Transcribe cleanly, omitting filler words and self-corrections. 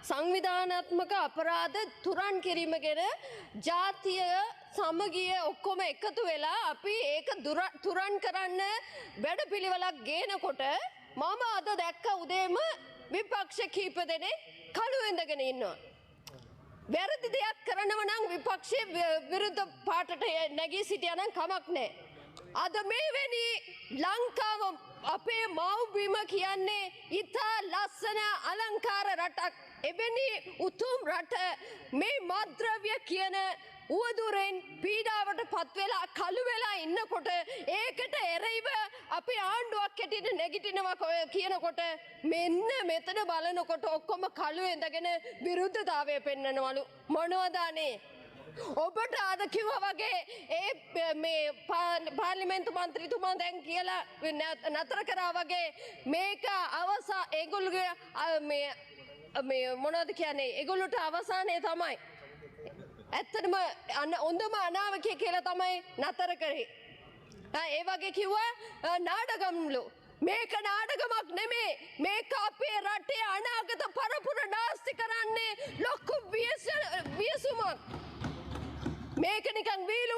සංවිධානාත්මක අපරාධ තුරන් කිරීම ගැන ජාතිය සමගිය ඔක්කොම එකතු වෙලා අපි ඒක තුරන් කරන්න වැඩපිළිවෙලක් ගේනකොට මම අද දැක්ක උදේම විපක්ෂ කීප දෙනෙක් කළු ඇඳගෙන ඉන්නවා. වැරදි දෙයක් කරනව නම් විපක්ෂයේ විරුද්ධ පාටට නැගී සිටියා නම් කමක් නැහැ. අද මේවැනි ලංකාව අපේ මව්බිම කියන්නේ ඉතා ලස්සන අලංකාර රටක්. එවැනි උතුම් රට මේ මද්ද්‍රව්‍ය කියන උවදුරෙන් පීඩාවට පත්වෙලා කළු වෙලා ඉන්නකොට ඒකට එරෙහිව අපේ ආණ්ඩුවක් හැටියට නැගිටිනවා කියනකොට මෙන්න මෙතන බලනකොට ඔක්කොම කළු ඇඳගෙන විරුද්ධතාවය පෙන්වනවලු. මොනවද අනේ? ඔබට අද කිව්වා වගේ ඒ මේ පාර්ලිමේන්තු මන්ත්‍රීතුමා දැන් කියලා නතර කරා වගේ මේක ඒගොල්ලෝගේ මේ මොනවද කියන්නේ ඒගොල්ලොට අවසානයේ තමයි ඇත්තටම හොඳම අනාවකය කියලා තමයි නතර කරේ. ඒ වගේ කිව්වා නාඩගම්ලු මේක නාඩගමක් නෙමේ මේක අපේ රටේ අනාගත පරපුර නාස්ති කරන්නේ ලොකු වියසුමක්. මේක නිකන් වීලු